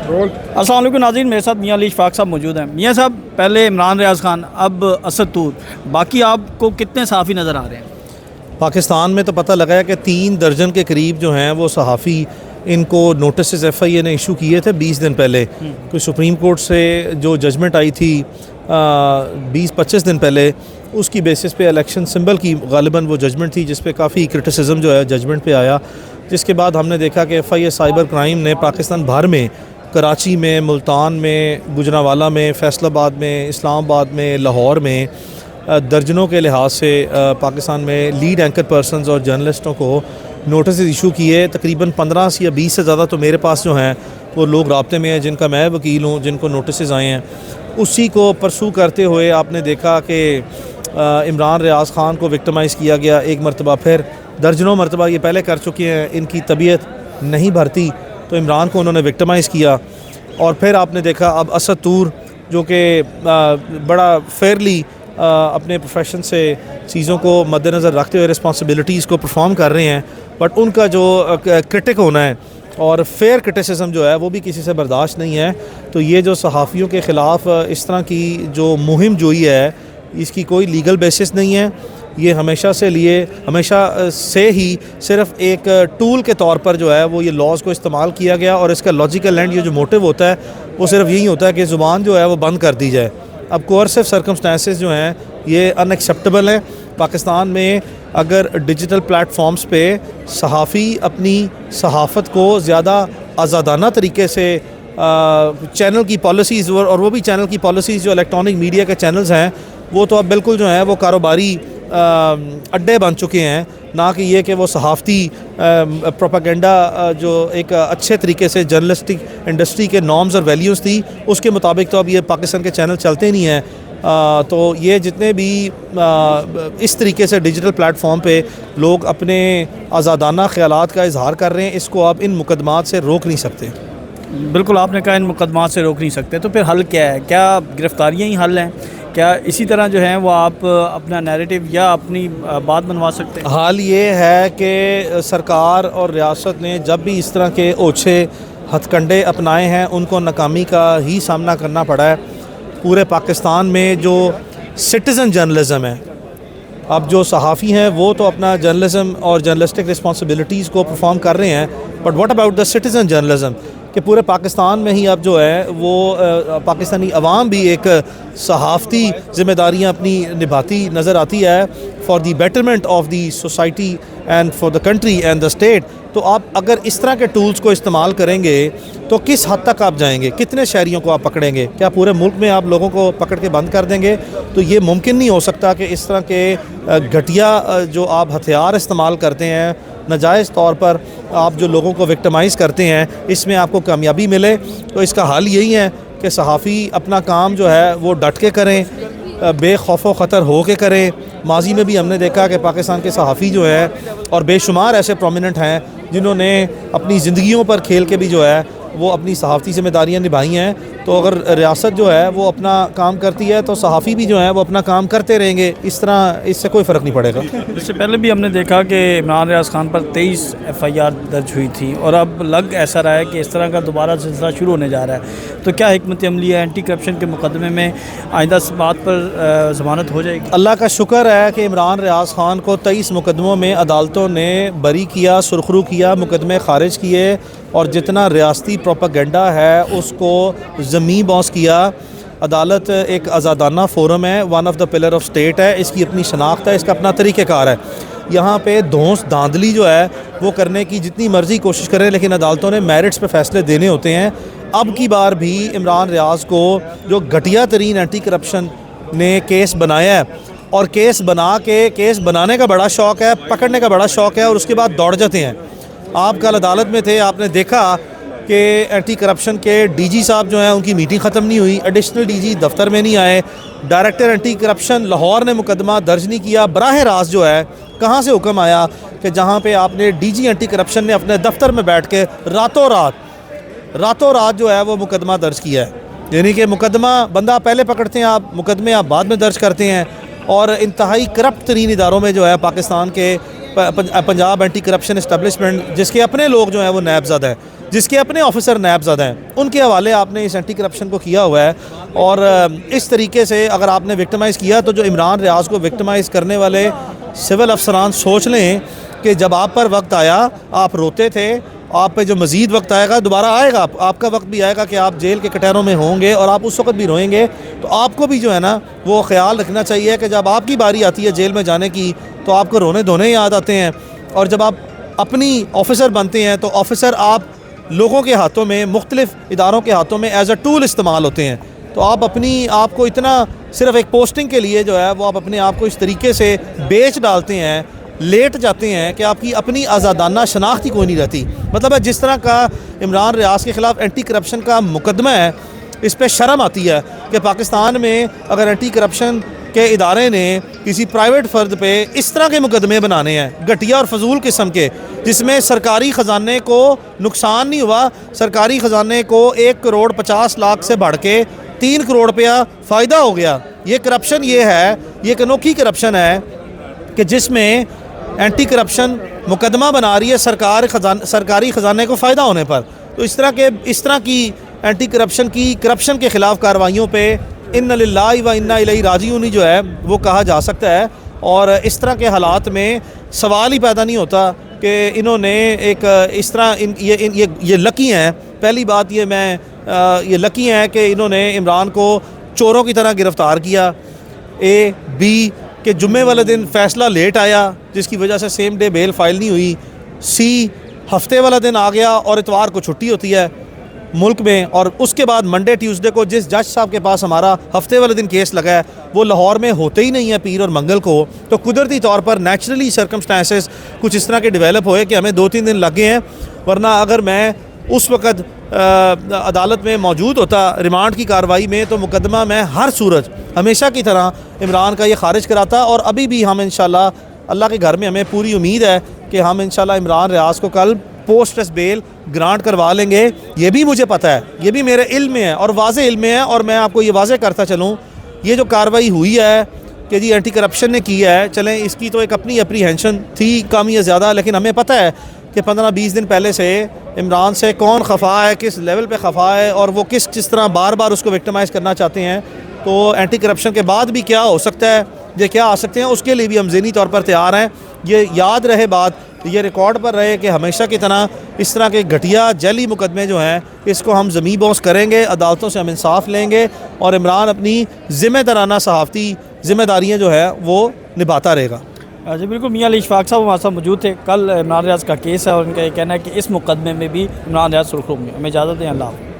अस्सलाम वालेकुम नाज़रीन, मेरे साथ मियां अली इशफाक साहब मौजूद हैं। मियां साहब, पहले इमरान रियाज़ खान, अब असद तूर, बाकी आपको कितने सहाफ़ी नज़र आ रहे हैं? पाकिस्तान में तो पता लगा है कि 3 दर्जन के करीब जो हैं वो सहाफ़ी, इनको नोटिस FIA ने इशू किए थे 20 दिन पहले। कोई सुप्रीम कोर्ट से जो जजमेंट आई थी 20-25 दिन पहले, उसकी बेसिस पे इलेक्शन सिंबल की गालिबन वो जजमेंट थी, जिस पे काफ़ी क्रिटिसिज्म जो है जजमेंट पे आया। जिसके बाद हमने देखा कि FIA साइबर क्राइम ने पाकिस्तान भर में, कराची में, मुल्तान में, गुजरांवाला में, फैसलाबाद में, इस्लामाबाद में, लाहौर में दर्जनों के लिहाज से पाकिस्तान में लीड एंकर पर्सनस और जर्नलिस्टों को नोटिस इशू किए। तकरीबन 15 या 20 से ज़्यादा तो मेरे पास जो हैं वो लोग राब्ते में हैं, जिनका मैं वकील हूँ, जिनको नोटिस आए हैं। उसी को परसू करते हुए आपने देखा कि इमरान रियाज़ खान को विक्टिमाइज़ किया गया एक मरतबा, फिर दर्जनों मरतबा ये पहले कर चुके हैं। इनकी तबीयत नहीं भरती तो इमरान को उन्होंने विक्टिमाइज़ किया। और फिर आपने देखा अब असद तूर, जो कि बड़ा फेयरली अपने प्रोफेशन से चीज़ों को मद्देनज़र रखते हुए रिस्पॉन्सिबिलिटीज़ को परफॉर्म कर रहे हैं, बट उनका जो क्रिटिक होना है और फेयर क्रिटिसिज्म जो है वो भी किसी से बर्दाश्त नहीं है। तो ये जो सहाफ़ियों के ख़िलाफ़ इस तरह की जो मुहिम जोई है, इसकी कोई लीगल बेसिस नहीं है। ये हमेशा से ही सिर्फ एक टूल के तौर पर जो है वो ये लॉज को इस्तेमाल किया गया, और इसका लॉजिकल एंड, ये जो मोटिव होता है वो सिर्फ यही होता है कि ज़ुबान जो है वो बंद कर दी जाए। अब कोअर्सिव सर्कमस्टेंसेस जो हैं ये अनएक्सेप्टेबल हैं। पाकिस्तान में अगर डिजिटल प्लेटफॉर्म्स पे सहाफ़ी अपनी सहाफ़त को ज़्यादा आज़ादाना तरीके से चैनल की पॉलिसीज़, और वो भी चैनल की पॉलिसीज़ जो इलेक्ट्रॉनिक मीडिया के चैनल्स हैं वो तो अब बिल्कुल जो है वो कारोबारी अड्डे बन चुके हैं, ना कि ये कि वो सहाफ़ती प्रोपेगेंडा जो एक अच्छे तरीके से जर्नलिस्टिक इंडस्ट्री के नॉर्म्स और वैल्यूज़ थी उसके मुताबिक तो अब ये पाकिस्तान के चैनल चलते नहीं हैं। तो ये जितने भी इस तरीके से डिजिटल प्लेटफॉर्म पे लोग अपने आज़ादाना ख़यालात का इजहार कर रहे हैं, इसको आप इन मुकदमात से रोक नहीं सकते। बिल्कुल, आपने कहा इन मुकदमात से रोक नहीं सकते, तो फिर हल क्या है? क्या गिरफ़्तारियाँ ही हल हैं? क्या इसी तरह जो है वो आप अपना नैरेटिव या अपनी बात बनवा सकते हैं? हाल ये है कि सरकार और रियासत ने जब भी इस तरह के ओछे हथकंडे अपनाए हैं, उनको नाकामी का ही सामना करना पड़ा है। पूरे पाकिस्तान में जो सिटीज़न जर्नलिज़म है, अब जो सहाफ़ी हैं वो तो अपना जर्नलिज़म और जर्नलिस्टिक रिस्पॉन्सिबिलिटीज़ को परफॉर्म कर रहे हैं, but what about the citizen journalism, कि पूरे पाकिस्तान में ही अब जो है वो पाकिस्तानी अवाम भी एक सहाफ़ती ज़िम्मेदारियाँ अपनी निभाती नज़र आती है for the betterment of the society and for the country and the state. तो आप अगर इस तरह के टूल्स को इस्तेमाल करेंगे तो किस हद तक आप जाएंगे? कितने शहरियों को आप पकड़ेंगे? क्या पूरे मुल्क में आप लोगों को पकड़ के बंद कर देंगे? तो ये मुमकिन नहीं हो सकता कि इस तरह के घटिया जो आप हथियार इस्तेमाल करते हैं, नाजायज़ तौर पर आप जो लोगों को विक्टिमाइज़ करते हैं, इसमें आपको कामयाबी मिले। तो इसका हल यही है कि सहाफ़ी अपना काम जो है वो डट के करें, बेखौफ ख़तर हो के करें। माजी में भी हमने देखा कि पाकिस्तान के सहाफ़ी जो है, और बेशुमार ऐसे प्रोमिनेंट हैं जिन्होंने अपनी ज़िंदगियों पर खेल के भी जो है वो अपनी सहाफ़ती ज़िम्मेदारियाँ निभाई हैं। तो अगर रियासत जो है वो अपना काम करती है तो सहाफ़ी भी जो है वो अपना काम करते रहेंगे। इस तरह इससे कोई फ़र्क नहीं पड़ेगा। इससे पहले भी हमने देखा कि इमरान रियाज़ खान पर 23 FIR दर्ज हुई थी, और अब लग ऐसा रहा है कि इस तरह का दोबारा सिलसिला शुरू होने जा रहा है। तो क्या हिकमत अमली है एंटी करप्शन के मुकदमे में आइंदा इस बात पर ज़मानत हो जाएगी? अल्लाह का शुक्र है कि इमरान रियाज़ खान को 23 मुकदमों में अदालतों ने बरी किया, सुरखरू किया, मुकदमे खारिज किए, और जितना रियासती प्रोपेगेंडा है उसको ज़मीं बॉस किया। अदालत एक आज़ादाना फ़ोरम है, one of the pillar of state है, इसकी अपनी शनाख्त है, इसका अपना तरीक़ेकार है। यहाँ पे धौंस धांधली जो है वो करने की जितनी मर्ज़ी कोशिश करें, लेकिन अदालतों ने मेरिट्स पे फ़ैसले देने होते हैं। अब की बार भी इमरान रियाज़ को जो घटिया तरीन एंटी करप्शन ने केस बनाया है, और केस बनाने का बड़ा शौक़ है, पकड़ने का बड़ा शौक़ है, और उसके बाद दौड़ जाते हैं। आप कल अदालत में थे, आपने देखा कि एंटी करप्शन के DG साहब जो हैं उनकी मीटिंग ख़त्म नहीं हुई, एडिशनल DG दफ्तर में नहीं आए, डायरेक्टर एंटी करप्शन लाहौर ने मुकदमा दर्ज नहीं किया। बराह रास्त जो है कहाँ से हुक्म आया कि जहाँ पे आपने DG एंटी करप्शन ने अपने दफ्तर में बैठ के रातों रात जो है वो मुकदमा दर्ज किया है। यानी कि मुकदमा बंदा पहले पकड़ते हैं आप, मुकदमे आप बाद में दर्ज करते हैं। और इंतहाई करप्ट तरीन इदारों में जो है पाकिस्तान के पंजाब एंटी करप्शन इस्टेब्लिशमेंट, जिसके अपने लोग जो हैं वो नायबज़द हैं, जिसके अपने ऑफिसर नायबज़दा हैं, उनके हवाले आपने इस एंटी करप्शन को किया हुआ है। और इस तरीके से अगर आपने विक्टिमाइज़ किया तो जो इमरान रियाज को विक्टिमाइज़ करने वाले सिविल अफसरान सोच लें कि जब आप पर वक्त आया आप रोते थे, आप पे जो मज़ीद वक्त आएगा दोबारा आएगा, आपका वक्त भी आएगा कि आप जेल के कटहरों में होंगे और आप उस वक्त भी रोएंगे। तो आपको भी जो है ना वो ख्याल रखना चाहिए कि जब आपकी बारी आती है जेल में जाने की तो आपको रोने धोने याद आते हैं, और जब आप अपनी ऑफिसर बनते हैं तो ऑफिसर आप लोगों के हाथों में, मुख्तलिफ इदारों के हाथों में एज अ टूल इस्तेमाल होते हैं। तो आप अपनी आप को इतना सिर्फ एक पोस्टिंग के लिए जो है वो आप अपने आप को इस तरीके से बेच डालते हैं, लेट जाते हैं कि आपकी अपनी आज़ादाना शनाख्त ही कोई नहीं रहती। मतलब है जिस तरह का इमरान रियाज के ख़िलाफ़ एंटी करप्शन का मुकदमा है, इस पर शर्म आती है कि पाकिस्तान में अगर एंटी करप्शन के इदारे ने किसी प्राइवेट फ़र्द पे इस तरह के मुकदमे बनाने हैं घटिया और फजूल किस्म के, जिसमें सरकारी ख़जाने को नुकसान नहीं हुआ, सरकारी ख़जाने को 1,50,00,000 से बढ़ के 3 करोड़ रुपया फ़ायदा हो गया। ये करप्शन ये है, ये एक अनोखी करप्शन है कि जिसमें एंटी करप्शन मुकदमा बना रही है सरकारी ख़जाने को फ़ायदा होने पर। तो इस तरह की एंटी करप्शन के ख़िलाफ़ कार्रवाइयों पे इन्ना लिल्लाहि व इन्ना इलैहि राजिऊन जो है वो कहा जा सकता है। और इस तरह के हालात में सवाल ही पैदा नहीं होता कि इन्होंने एक इस तरह ये लकी हैं। पहली बात ये लकी हैं कि इन्होंने इमरान को चोरों की तरह गिरफ़्तार किया। बी कि जुम्मे वाले दिन फ़ैसला लेट आया जिसकी वजह से सेम डे बेल फाइल नहीं हुई। सी हफ्ते वाला दिन आ गया और इतवार को छुट्टी होती है मुल्क में, और उसके बाद मंडे ट्यूसडे को जिस जज साहब के पास हमारा हफ्ते वाले दिन केस लगा है वो लाहौर में होते ही नहीं है पीर और मंगल को। तो कुदरती तौर पर नेचुरली सर्कमस्टांसेस कुछ इस तरह के डेवलप हुए कि हमें 2-3 दिन लगे हैं, वरना अगर मैं उस वक़्त अदालत में मौजूद होता रिमांड की कार्रवाई में तो मुकदमा मैं हर सूरत हमेशा की तरह इमरान का ये खारिज कराता। और अभी भी हम इंशाल्लाह अल्लाह के घर में हमें पूरी उम्मीद है कि हम इंशाल्लाह इमरान रियाज को कल पोस्ट एस बेल ग्रांट करवा लेंगे। ये भी मुझे पता है, ये भी मेरे इल्म में है और वाज़े इल्म में है, और मैं आपको ये वाज़े करता चलूँ, ये जो कार्रवाई हुई है कि जी एंटी करप्शन ने की है, चलें इसकी तो एक अपनी अप्रीहेंशन थी कम या ज़्यादा, लेकिन हमें पता है कि 15-20 दिन पहले से इमरान से कौन खफा है, किस लेवल पे खफा है, और वो किस तरह बार बार उसको विक्टिमाइज़ करना चाहते हैं। तो एंटी करप्शन के बाद भी क्या हो सकता है, ये क्या आ सकते हैं, उसके लिए भी हम ज़हनी तौर पर तैयार हैं। ये याद रहे बात, ये रिकॉर्ड पर रहे कि हमेशा की तरह इस तरह के घटिया जैली मुकदमे जो हैं इसको हम ज़मीं बोस करेंगे, अदालतों से हम इंसाफ लेंगे और इमरान अपनी ज़िम्मेदाराना सहाफ़ती ज़िम्मेदारियाँ जो है वो निभाता रहेगा। जी बिल्कुल, मियां अली इशफाक साहब हमारे साथ मौजूद थे। कल इमरान रियाज का केस है और उनका ये कहना है कि इस मुकदमे में भी इमरान रियाज सुर्खियों में। हमें इजाज़त दें, अल्लाह हाफ़िज़।